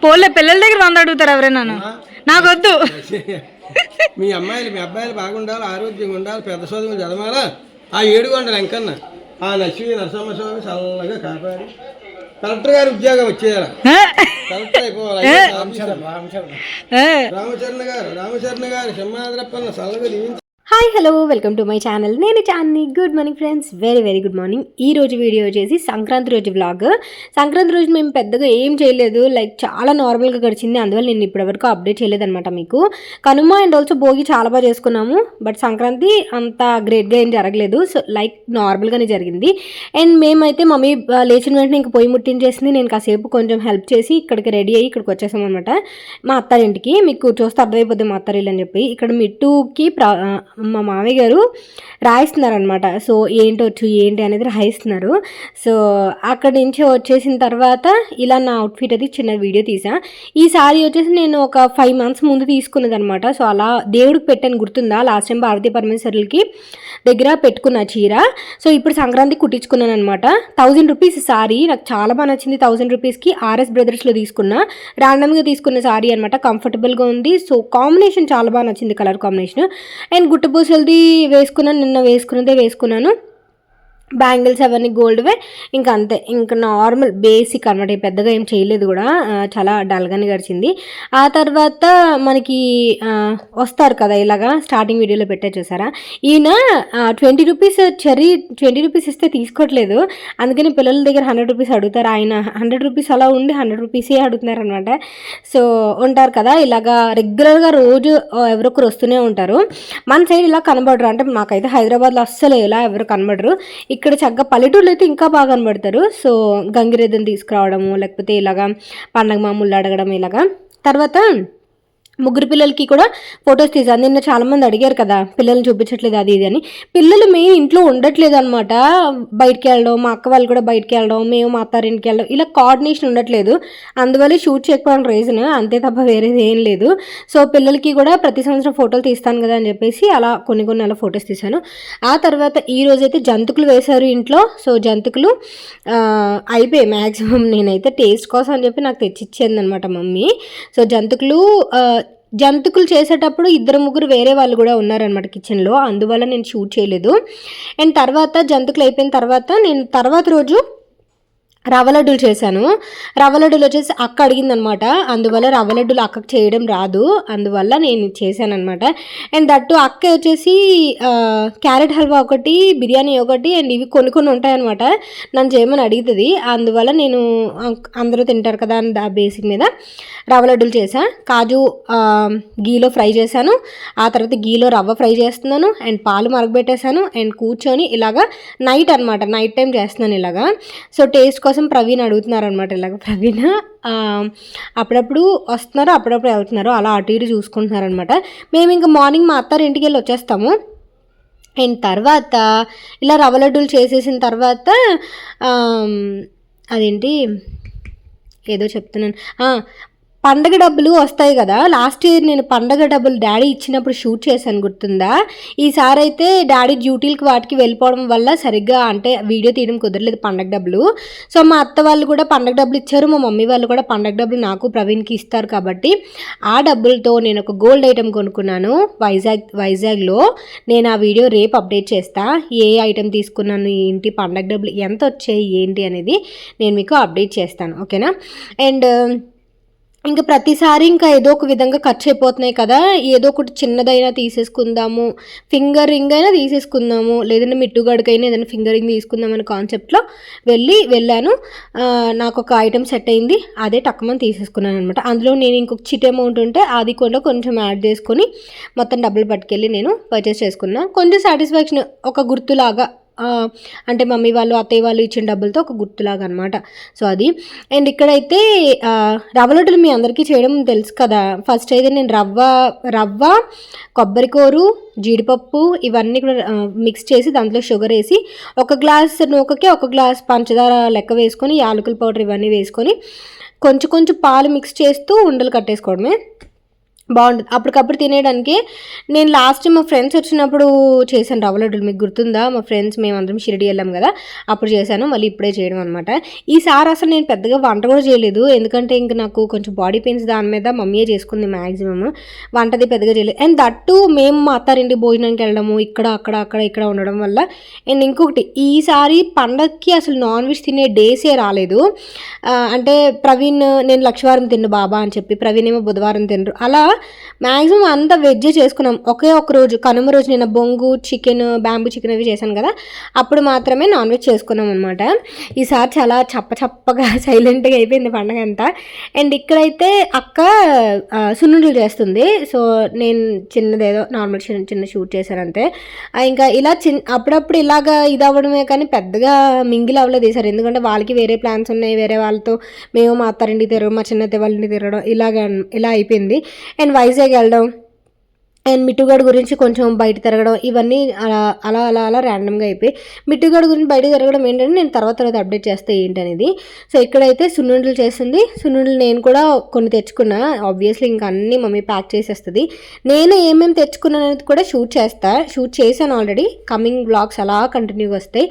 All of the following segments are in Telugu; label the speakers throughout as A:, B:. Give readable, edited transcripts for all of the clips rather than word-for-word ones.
A: పోలే పిల్లల దగ్గర 100 అడుగుతారు ఎవరైనా, నాకు వద్దు.
B: మీ అబ్బాయిలు బాగుండాలి, ఆరోగ్యంగా ఉండాలి, పెద్ద చదువులు చదవాలా. ఆ 7 గంటలు వెంకన్న ఆ లక్ష్మీ నరసింహస్వామి చల్లగా కాపాడి కలెక్టర్ గారి ఉద్యోగం వచ్చేయాలి, కలెక్టర్ అయిపోవాలి. రామచరణ గారు సింహాద్రప్పన్న చల్లగా దీవించి.
C: Hi hello welcome to my channel. నేను Chandini. Good morning friends, very very good morning. ఈ రోజు వీడియో వచ్చేసి సంక్రాంతి రోజు వ్లాగ్. సంక్రాంతి రోజు మేము పెద్దగా ఏం చేయలేదు, లైక్ చాలా నార్మల్గా గడిచింది. అందువల్ల నేను ఇప్పటివరకు అప్డేట్ చేయలేదన్నమాట మీకు. కనుమ అండ్ ఆల్సో భోగి చాలా బాగా చేసుకున్నాము, బట్ సంక్రాంతి అంత గ్రేట్గా ఏం జరగలేదు. సో లైక్ నార్మల్గానే జరిగింది. అండ్ మేమైతే మమ్మీ లేచిన వెంటనే ఇంక పొయ్యి ముట్టించేసింది. నేను కాసేపు కొంచెం హెల్ప్ చేసి ఇక్కడికి రెడీ అయ్యి ఇక్కడికి వచ్చేసాం అనమాట, మా అత్తారింటికి. మీకు చూస్తే అర్థమైపోద్ది మా అత్తారిల్లు అని చెప్పి. ఇక్కడ మిట్టుకి మా మామయ్య గారు రాయిస్తున్నారనమాట. సో ఏంటి అనేది రాయిస్తున్నారు. సో అక్కడి నుంచి వచ్చేసిన తర్వాత ఇలా నా అవుట్ఫిట్ అది చిన్న వీడియో తీసా. ఈ సారీ వచ్చేసి నేను ఒక 5 months ముందు తీసుకున్నది అనమాట. సో అలా దేవుడికి పెట్టాను, గుర్తుందా? లాస్ట్ టైం పార్వతీ పరమేశ్వరులకి దగ్గర పెట్టుకున్న చీర. సో ఇప్పుడు సంక్రాంతికి కుట్టించుకున్నాను అనమాట. 1000 రూపీస్ సారీ, నాకు చాలా బాగా నచ్చింది. 1000 రూపీస్కి RS బ్రదర్స్లో తీసుకున్నా, ర్యాండమ్గా తీసుకున్న సారీ అనమాట. కంఫర్టబుల్గా ఉంది. సో కాంబినేషన్ చాలా బాగా నచ్చింది, కలర్ కాంబినేషన్. అండ్ గుట్టపూసలది వేసుకున్నాను, నిన్న వేసుకున్నాను. బ్యాంగిల్స్ అవన్నీ గోల్డ్వే, ఇంకా అంతే. ఇంకా నార్మల్ బేసిక్ అనమాట, పెద్దగా ఏం చేయలేదు కూడా, చాలా డల్గానే గడిచింది. ఆ తర్వాత మనకి వస్తారు కదా ఇలాగా, స్టార్టింగ్ వీడియోలో పెట్టే చూసారా, ఈయన 20 రూపీస్ చెర్రీ 20 రూపీస్ ఇస్తే తీసుకోవట్లేదు. అందుకని పిల్లల దగ్గర 100 రూపీస్ అడుగుతారు. ఆయన 100 రూపీస్ అలా ఉండి 100 రూపీసే అడుగుతున్నారు అనమాట. సో ఉంటారు కదా ఇలాగా రెగ్యులర్గా రోజు ఎవరొకరు వస్తూనే ఉంటారు. మన సైడ్ ఇలా కనబడరు, అంటే మాకైతే హైదరాబాద్లో అస్సలు ఇలా ఎవరు కనబడరు. ఇక్కడ చక్కగా పల్లెటూరులో అయితే ఇంకా బాగా కనబడతారు. సో గంగిరెద్దుని తీసుకురావడము, లేకపోతే ఇలాగా పండగ మామూలు అడగడం ఇలాగా. తర్వాత ముగ్గురు పిల్లలకి కూడా ఫొటోస్ తీసాను. నిన్న చాలామంది అడిగారు కదా పిల్లల్ని చూపించట్లేదు అది ఇది అని. పిల్లలు మెయిన్ ఇంట్లో ఉండట్లేదు అనమాట, బయటికి వెళ్ళడం, మా అక్క వాళ్ళు కూడా బయటికి వెళ్ళడం, మేము మా అత్తారింటికి వెళ్ళడం, ఇలా కోఆర్డినేషన్ ఉండట్లేదు. అందువల్ల షూట్ చేయకపోవడం రీజన్, అంతే తప్ప వేరేది ఏం లేదు. సో పిల్లలకి కూడా ప్రతి సంవత్సరం ఫోటోలు తీస్తాను కదా అని చెప్పేసి అలా కొన్ని అలా ఫొటోస్ తీశాను. ఆ తర్వాత ఈ రోజైతే జంతికలు వేశారు ఇంట్లో. సో జంతికలు అయిపోయాయి మ్యాక్సిమం. నేనైతే టేస్ట్ కోసం అని చెప్పి నాకు తెచ్చిచ్చేది అనమాట మమ్మీ. సో జంతికలు చేసేటప్పుడు 2-3 వేరే వాళ్ళు కూడా ఉన్నారనమాట కిచెన్లో, అందువల్ల నేను షూట్ చేయలేదు. అండ్ తర్వాత జంతికలు అయిపోయిన తర్వాత నేను తర్వాత రోజు రవ్వ లడ్డూలు చేశాను. రవ్వ లడ్డూలు వచ్చేసి అక్క అడిగిందనమాట, అందువల్ల రవ్వ లడ్డూలు అక్కకు చేయడం రాదు, అందువల్ల నేను చేశాను అనమాట. అండ్ దట్టు అక్క వచ్చేసి క్యారెట్ హల్వా ఒకటి, బిర్యానీ ఒకటి, అండ్ ఇవి కొన్ని ఉంటాయన్నమాట, నన్ను చేయమని అడుగుతుంది. అందువల్ల నేను అందరూ తింటారు కదా అని బేసిక్ మీద రవ్వ లడ్డూలు చేశా. కాజు గీలో ఫ్రై చేశాను, ఆ తర్వాత గీలో రవ్వ ఫ్రై చేస్తున్నాను, అండ్ పాలు మరగబెట్టేశాను. అండ్ కూర్చొని ఇలాగా నైట్ టైం చేస్తున్నాను ఇలాగా. సో టేస్ట్ కోసం ప్రవీణ్ అడుగుతున్నారు అనమాట. ఇలాగ ప్రవీణ్ అప్పుడప్పుడు వస్తున్నారు, అప్పుడప్పుడు వెళ్తున్నారు, అలా అటు ఇటు చూసుకుంటున్నారు అనమాట. మేము ఇంకా మార్నింగ్ మా అత్తారు ఇంటికి వెళ్ళి వచ్చేస్తాము. అండ్ తర్వాత ఇలా రవ్వ లడ్డూలు చేసేసిన తర్వాత అదేంటి ఏదో చెప్తున్నాను, పండగ డబ్బులు వస్తాయి కదా. లాస్ట్ ఇయర్ నేను పండగ డబ్బులు డాడీ ఇచ్చినప్పుడు షూట్ చేశాను, గుర్తుందా? ఈసారి అయితే డాడీ డ్యూటీలకి వాటికి వెళ్ళిపోవడం వల్ల సరిగ్గా అంటే వీడియో తీయడం కుదరలేదు పండగ డబ్బులు. సో మా అత్త వాళ్ళు కూడా పండగ డబ్బులు ఇచ్చారు, మా మమ్మీ వాళ్ళు కూడా పండగ డబ్బులు నాకు ప్రవీణ్కి ఇస్తారు. కాబట్టి ఆ డబ్బులతో నేను ఒక గోల్డ్ ఐటెం కొనుక్కున్నాను వైజాగ్లో. నేను ఆ వీడియో రేపు అప్డేట్ చేస్తా, ఏ ఐటెం తీసుకున్నాను ఏంటి, పండగ డబ్బులు ఎంత వచ్చాయి ఏంటి అనేది నేను మీకు అప్డేట్ చేస్తాను, ఓకేనా? అండ్ ఇంకా ప్రతిసారి ఇంకా ఏదో ఒక విధంగా ఖర్చు అయిపోతున్నాయి కదా, ఏదో ఒకటి చిన్నదైనా తీసేసుకుందాము, ఫింగర్ రింగ్ అయినా తీసేసుకుందాము, లేదంటే మిట్టుగడికైనా ఏదైనా ఫింగర్ రింగ్ తీసుకుందాం అనే కాన్సెప్ట్లో వెళ్ళాను. నాకు ఒక ఐటెం సెట్ అయింది, అదే టక్కుమని తీసేసుకున్నాను అనమాట. అందులో నేను ఇంకొక చిట్ అమౌంట్ ఉంటే అది కూడా కొంచెం యాడ్ చేసుకొని మొత్తం డబ్బులు పట్టుకెళ్ళి నేను పర్చేస్ చేసుకున్నాను. కొంచెం సాటిస్ఫాక్షన్, ఒక గుర్తులాగా, అంటే మమ్మీ వాళ్ళు అత్తయ్య వాళ్ళు ఇచ్చిన డబ్బులతో ఒక గుర్తులాగా అనమాట. సో అది. అండ్ ఇక్కడైతే రవ్వ లడ్డూలు మీ అందరికీ చేయడం తెలుసు కదా. ఫస్ట్ అయితే నేను రవ్వ కొబ్బరికూరు, జీడిపప్పు ఇవన్నీ కూడా మిక్స్ చేసి దాంట్లో షుగర్ వేసి 1 గ్లాస్ నూకకి 1 గ్లాస్ పంచదార లెక్క వేసుకొని, యాలకుల పౌడర్ ఇవన్నీ వేసుకొని కొంచెం పాలు మిక్స్ చేస్తూ ఉండలు కట్టేసుకోవడమే. బాగుంటుంది. అప్పటికప్పుడు తినేయడానికి నేను లాస్ట్ మా ఫ్రెండ్స్ వచ్చినప్పుడు చేశాను రవ్వ లడ్డూలు. మీకు గుర్తుందా? మా ఫ్రెండ్స్ మేమందరం షిరిడి వెళ్ళాం కదా, అప్పుడు చేశాను. మళ్ళీ ఇప్పుడే చేయడం అనమాట. ఈసారి అసలు నేను పెద్దగా వంట కూడా చేయలేదు, ఎందుకంటే ఇంక నాకు కొంచెం బాడీ పెయిన్స్ దాని మీద మమ్మీయే చేసుకుంది మ్యాక్సిమమ్. వంటది పెద్దగా చేయలేదు. అండ్ దట్టు మేము మా అత్తారింటి భోజనానికి వెళ్ళడము ఇక్కడ అక్కడ అక్కడ ఇక్కడ ఉండడం వల్ల. అండ్ ఇంకొకటి, ఈసారి పండగకి అసలు నాన్ వెజ్ తినే డేసే రాలేదు. అంటే ప్రవీణ్, నేను లక్షవారం తిన్ను బాబా అని చెప్పి, ప్రవీణ్ ఏమో బుధవారం తినరు. అలా మ్యాక్సిమం అంతా వెజ్జే చేసుకున్నాం. ఒకే ఒక రోజు కనుమ రోజు నేను బొంగు చికెన్, బ్యాంబూ చికెన్ అవి చేశాను కదా, అప్పుడు మాత్రమే నాన్ వెజ్ చేసుకున్నాం అనమాట. ఈసారి చాలా చప్పగా సైలెంట్గా అయిపోయింది పండగ అంతా. అండ్ ఇక్కడైతే అక్క సున్నుండలు చేస్తుంది. సో నేను చిన్నదేదో నార్మల్ చిన్న షూట్ చేశాను అంతే. ఇంకా ఇలా అప్పుడప్పుడు ఇలాగా ఇది అవ్వడమే కానీ పెద్దగా మింగిల్ అవ్వలేదు ఈసారి, ఎందుకంటే వాళ్ళకి వేరే ప్లాన్స్ ఉన్నాయి, వేరే వాళ్ళతో మేము మా అత్తారింటికి తిరగడం, మా చిన్నత్త వాళ్ళ ఇంటికి తిరగడం, ఇలా అయిపోయింది. అండ్ వైజాగ్ వెళ్ళడం అండ్ మిట్టుగాడు గురించి కొంచెం బయట తిరగడం, ఇవన్నీ అలా ర్యాండమ్గా అయిపోయి. మిట్టుగాడు గురించి బయట తిరగడం ఏంటంటే నేను తర్వాత అప్డేట్ చేస్తే ఏంటనేది. సో ఇక్కడైతే సున్నుండలు చేస్తుంది. సున్నుండలు నేను కూడా కొన్ని తెచ్చుకున్నా. ఆబ్వియస్లీ ఇంకా అన్నీ మమ్మీ ప్యాక్ చేసేస్తుంది. నేను ఏమేమి తెచ్చుకున్నాను అనేది కూడా షూట్ చేశాను ఆల్రెడీ. కమింగ్ వ్లాగ్స్ అలా కంటిన్యూగా వస్తాయి.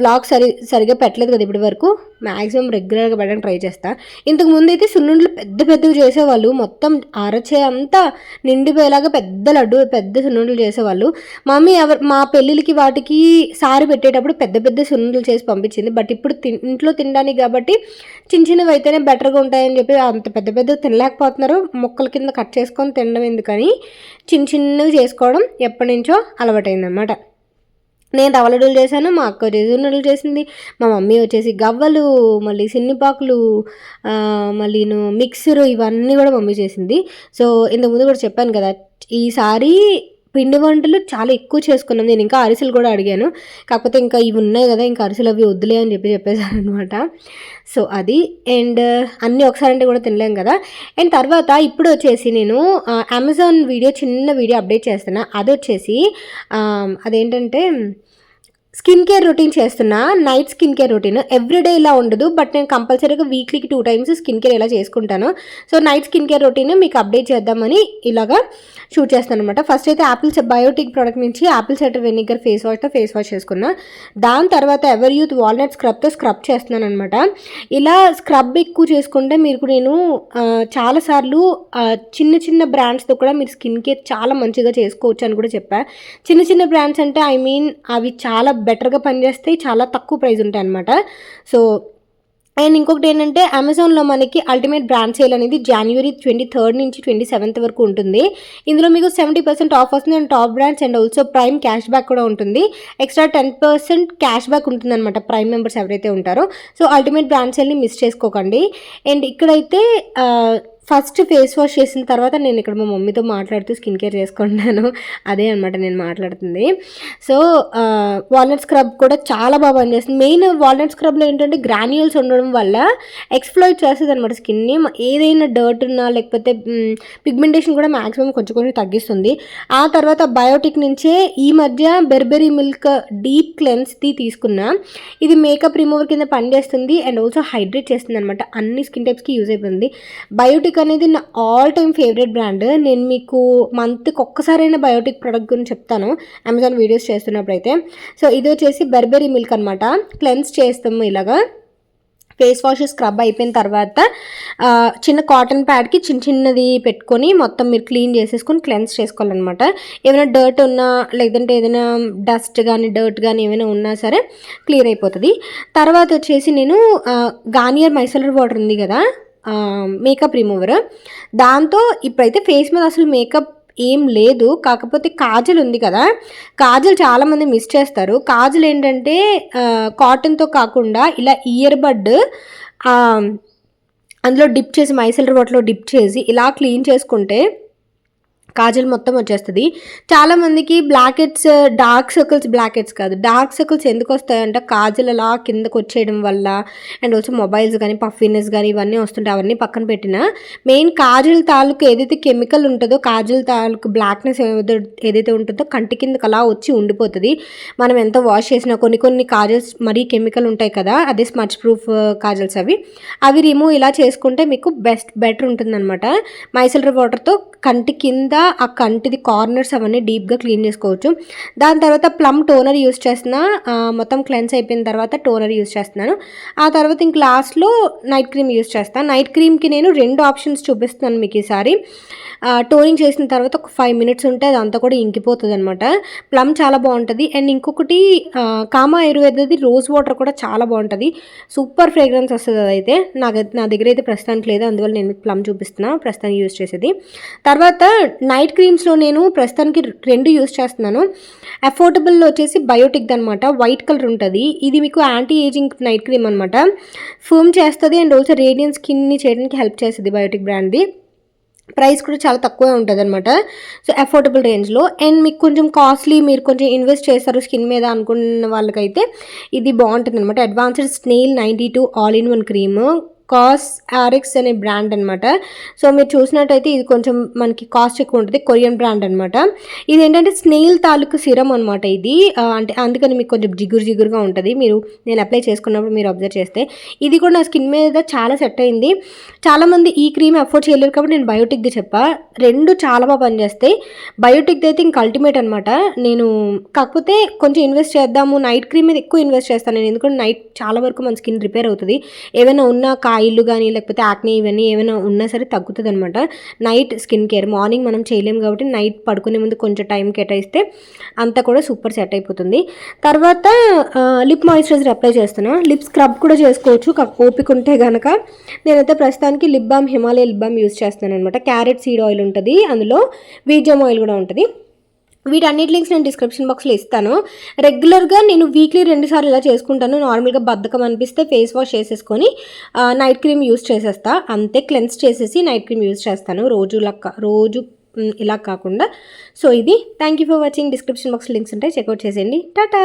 C: వ్లాగ్స్ సరిగా పెట్టలేదు కదా ఇప్పటి వరకు, మ్యాక్సిమం రెగ్యులర్గా పెట్టడానికి ట్రై చేస్తా. ఇంతకు ముందు అయితే సున్నుండలు పెద్దవి చేసేవాళ్ళు, మొత్తం అరచే అంతా నిండిపోయేలాగా పెద్ద సున్నుండలు చేసేవాళ్ళు. మమ్మీ మా పెళ్ళిళ్ళకి వాటికి సారి పెట్టేటప్పుడు పెద్ద సున్నుండలు చేసి పంపించింది. బట్ ఇప్పుడు ఇంట్లో తినడానికి కాబట్టి చిన్నవి అయితేనే బెటర్గా ఉంటాయని చెప్పి అంత పెద్ద తినలేకపోతున్నారు. ముక్కల కింద కట్ చేసుకొని తినడం ఎందుకని చిన్నవి చేసుకోవడం ఎప్పటి నుంచో అలవాటైందనమాట. నేను రవ్వ లడ్డూలు చేశాను, మా అక్క వచ్చేసి సున్నుండలు చేసింది, మా మమ్మీ వచ్చేసి గవ్వలు, మళ్ళీ సిన్నిపాకులు, మళ్ళీ మిక్సరు, ఇవన్నీ కూడా మమ్మీ చేసింది. సో ఇంతకుముందు కూడా చెప్పాను కదా, ఈసారి పిండి వంటలు చాలా ఎక్కువ చేసుకున్నాం. నేను ఇంకా అరిసెలు కూడా అడిగాను, కాకపోతే ఇంకా ఇవి ఉన్నాయి కదా, ఇంకా అరిసెలు అవి వద్దులే అని చెప్పేశాను అనమాట. సో అది. అండ్ అన్నీ ఒకసారి అంటే కూడా తినలేం కదా. అండ్ తర్వాత ఇప్పుడు వచ్చేసి నేను అమెజాన్ చిన్న వీడియో అప్డేట్ చేస్తున్నా. అది వచ్చేసి అదేంటంటే స్కిన్ కేర్ రొటీన్ చేస్తున్నా. Night skin care routine everyday ఇలా ఉండదు, బట్ నేను కంపల్సరీగా వీక్లీకి 2 times స్కిన్ కేర్ ఇలా చేసుకుంటాను. So night skin care routine మీకు అప్డేట్ చేద్దామని ఇలాగా షూట్ చేస్తాను అనమాట. ఫస్ట్ అయితే బయోటిక్ ప్రోడక్ట్ నుంచి Apple cider vinegar face wash చేసుకున్నా. దాని తర్వాత ఎవర్ యూత్ వాల్నట్ స్క్రబ్తో స్క్రబ్ చేస్తున్నాను అనమాట. ఇలా స్క్రబ్ ఎక్కువ చేసుకుంటే నేను చాలాసార్లు చిన్న బ్రాండ్స్తో కూడా మీరు స్కిన్ కేర్ చాలా మంచిగా చేసుకోవచ్చు అని కూడా చెప్పా. చిన్న బ్రాండ్స్ అంటే అవి చాలా బెటర్గా పనిచేస్తాయి, చాలా తక్కువ ప్రైస్ ఉంటాయి అనమాట. సో అండ్ ఇంకొకటి ఏంటంటే అమెజాన్లో మనకి అల్టిమేట్ బ్రాండ్ సేల్ అనేది January 23rd నుంచి 27th వరకు ఉంటుంది. ఇందులో మీకు 70% ఆఫ్ వస్తుంది and top brands and also prime cash back కూడా ఉంటుంది. ఎక్స్ట్రా 10% క్యాష్ బ్యాక్ ఉంటుంది అనమాట ప్రైమ్ మెంబర్స్ ఎవరైతే ఉంటారో. సో అల్టిమేట్ బ్రాండ్ సేల్ని మిస్ చేసుకోకండి. అండ్ ఇక్కడైతే ఫస్ట్ ఫేస్ వాష్ చేసిన తర్వాత నేను ఇక్కడ మా మమ్మీతో మాట్లాడుతూ స్కిన్ కేర్ చేసుకుంటున్నాను. అదే అనమాట నేను మాట్లాడుతుంది. సో వాల్నట్ స్క్రబ్ కూడా చాలా బాగా పనిచేస్తుంది. మెయిన్ వాల్నట్ స్క్రబ్లో ఏంటంటే గ్రాన్యూల్స్ ఉండడం వల్ల ఎక్స్ప్లోయిట్ చేస్తుంది అనమాట స్కిన్ని. ఏదైనా డర్ట్ ఉన్నా లేకపోతే పిగ్మెంటేషన్ కూడా మ్యాక్సిమం కొంచెం తగ్గిస్తుంది. ఆ తర్వాత బయోటిక్ నుంచే ఈ మధ్య బెర్బెరీ మిల్క్ డీప్ క్లెన్స్ది తీసుకున్నా. ఇది మేకప్ రిమూవర్ కింద పనిచేస్తుంది అండ్ ఆల్సో హైడ్రేట్ చేస్తుంది అనమాట. అన్ని స్కిన్ టైప్స్కి యూజ్ అయిపోయింది. బయోటిక్ అనేది నా ఆల్ టైమ్ ఫేవరెట్ బ్రాండ్. నేను మీకు మంత్కి ఒక్కసారైనా బయోటిక్ ప్రోడక్ట్ గురించి చెప్తాను అమెజాన్ వీడియోస్ చేస్తున్నప్పుడు అయితే. సో ఇది వచ్చేసి బెర్బెరీ మిల్క్ అనమాట. క్లెన్స్ చేస్తాము ఇలాగా. ఫేస్ వాష్ స్క్రబ్ అయిపోయిన తర్వాత చిన్న కాటన్ ప్యాడ్కి చిన్నది పెట్టుకొని మొత్తం మీరు క్లీన్ చేసేసుకొని క్లెన్స్ చేసుకోవాలన్నమాట. ఏమైనా డర్ట్ ఉన్నా లేదంటే ఏదైనా డస్ట్ కానీ డర్ట్ కానీ ఏమైనా ఉన్నా సరే క్లియర్ అయిపోతుంది. తర్వాత వచ్చేసి నేను గార్నియర్ మైసెలర్ వాటర్ ఉంది కదా, మేకప్ రిమూవర్, దాంతో ఇప్పుడైతే ఫేస్ మీద అసలు మేకప్ ఏం లేదు. కాకపోతే కాజల్ ఉంది కదా, కాజల్ చాలామంది మిస్ చేస్తారు. కాజల్ ఏంటంటే కాటన్తో కాకుండా ఇలా ఇయర్ బడ్ అందులో డిప్ చేసి మైసెలర్ వాటర్లో డిప్ చేసి ఇలా క్లీన్ చేసుకుంటే కాజల్ మొత్తం వచ్చేస్తుంది. చాలామందికి blackheads, dark circles, blackheads కాదు, డార్క్ సర్కిల్స్ ఎందుకు వస్తాయంటే కాజల్ అలా కిందకు వచ్చేయడం వల్ల, అండ్ ఆల్సో మొబైల్స్ కానీ పఫీనెస్ కానీ ఇవన్నీ వస్తుంటాయి. అవన్నీ పక్కన పెట్టిన మెయిన్ కాజల్ తాలూకు ఏదైతే కెమికల్ ఉంటుందో, కాజల్ తాలూకు బ్లాక్నెస్ ఏదైతే ఉంటుందో కంటి కిందకు అలా వచ్చి ఉండిపోతుంది. మనం ఎంత వాష్ చేసినా కొన్ని కాజల్స్ మరీ కెమికల్ ఉంటాయి కదా, అదే స్మచ్ ప్రూఫ్ కాజల్స్ అవి రిమూవ్ ఇలా చేసుకుంటే మీకు బెటర్ ఉంటుందన్నమాట. మైసెలర్ వాటర్తో కంటి కింద ఆ కంటిది కార్నర్స్ అవన్నీ డీప్గా క్లీన్ చేసుకోవచ్చు. దాని తర్వాత ప్లమ్ టోనర్ యూస్ చేస్తున్నా, మొత్తం క్లెన్స్ అయిపోయిన తర్వాత టోనర్ యూస్ చేస్తున్నాను. ఆ తర్వాత ఇంక లాస్ట్లో నైట్ క్రీమ్ యూస్ చేస్తాను. నైట్ క్రీమ్కి నేను 2 ఆప్షన్స్ చూపిస్తున్నాను మీకు ఈసారి. టోనింగ్ చేసిన తర్వాత ఒక 5 minutes ఉంటే అదంతా కూడా ఇంకిపోతుంది అనమాట. ప్లమ్ చాలా బాగుంటుంది. అండ్ ఇంకొకటి కామా ఆయుర్వేదది రోజ్ వాటర్ కూడా చాలా బాగుంటుంది, సూపర్ ఫ్రేగ్రెన్స్ వస్తుంది. అదైతే నా దగ్గర అయితే ప్రస్తుతానికి లేదు, అందువల్ల నేను ప్లమ్ చూపిస్తున్నా ప్రస్తుతానికి యూస్ చేసేది. తర్వాత నైట్ క్రీమ్స్లో నేను ప్రస్తుతానికి 2 యూస్ చేస్తున్నాను. అఫోర్డబుల్లో వచ్చేసి బయోటిక్ అనమాట, వైట్ కలర్ ఉంటుంది. ఇది మీకు యాంటీ ఏజింగ్ నైట్ క్రీమ్ అనమాట, ఫోమ్ చేస్తుంది అండ్ ఆల్సో రేడియన్స్ స్కిన్ని చేయడానికి హెల్ప్ చేస్తుంది బయోటిక్ బ్రాండ్ది. ప్రైస్ కూడా చాలా తక్కువే ఉంటుంది అనమాట, సో అఫోర్డబుల్ రేంజ్లో. అండ్ మీకు కొంచెం కాస్ట్లీ, మీరు కొంచెం ఇన్వెస్ట్ చేస్తారు స్కిన్ మీద అనుకున్న వాళ్ళకైతే ఇది బాగుంటుంది అనమాట. Advanced snail 92 all-in-one cream, COSRX అనే బ్రాండ్ అనమాట. సో మీరు చూసినట్టయితే ఇది కొంచెం మనకి కాస్ట్ ఎక్కువ ఉంటుంది, కొరియన్ బ్రాండ్ అనమాట. ఇది ఏంటంటే స్నేల్ తాలూకు సిరం అనమాట ఇది, అంటే అందుకని మీకు కొంచెం జిగురుగా ఉంటుంది. నేను అప్లై చేసుకున్నప్పుడు మీరు అబ్జర్వ్ చేస్తే ఇది కూడా నా స్కిన్ మీద చాలా సెట్ అయింది. చాలామంది ఈ క్రీమ్ అఫోర్డ్ చేయలేరు కాబట్టి నేను బయోటిక్ది చెప్పా. 2 చాలా బాగా పనిచేస్తాయి. బయోటిక్ది అయితే ఇంక అల్టిమేట్ అనమాట. నేను కాకపోతే కొంచెం ఇన్వెస్ట్ చేద్దాము, నైట్ క్రీమ్ మీద ఎక్కువ ఇన్వెస్ట్ చేస్తాను నేను, ఎందుకంటే నైట్ చాలా వరకు మన స్కిన్ రిపేర్ అవుతుంది. ఏమైనా ఉన్న కాయిలు కానీ లేకపోతే యాక్నే ఇవన్నీ ఏమైనా ఉన్నా సరే తగ్గుతుంది అనమాట నైట్ స్కిన్ కేర్. మార్నింగ్ మనం చేయలేము కాబట్టి నైట్ పడుకునే ముందు కొంచెం టైం కేటాయిస్తే అంతా కూడా సూపర్ సెట్ అయిపోతుంది. తర్వాత లిప్ మాయిశ్చరైజర్ అప్లై చేస్తున్నా. లిప్ స్క్రబ్ కూడా చేసుకోవచ్చు ఓపిక ఉంటే కనుక. నేనైతే ప్రస్తుతానికి lip balm, Himalaya lip balm use చేస్తాను అనమాట. క్యారెట్ సీడ్ ఆయిల్ ఉంటుంది, అందులో వీజమ్ ఆయిల్ కూడా ఉంటుంది. వీటన్నిటి లింక్స్ నేను డిస్క్రిప్షన్ బాక్స్లో ఇస్తాను. రెగ్యులర్గా నేను వీక్లీ 2 సార్లు ఇలా చేసుకుంటాను. నార్మల్గా బద్ధకం అనిపిస్తే ఫేస్ వాష్ చేసేసుకొని నైట్ క్రీమ్ యూస్ చేసేస్తా, అంతే. క్లెన్స్ చేసేసి నైట్ క్రీమ్ యూస్ చేస్తాను రోజు ఇలా కాకుండా. సో ఇది thank you for watching. Description బాక్స్లో లింక్స్ ఉంటాయి, చెక్అవుట్ చేసేయండి. టాటా.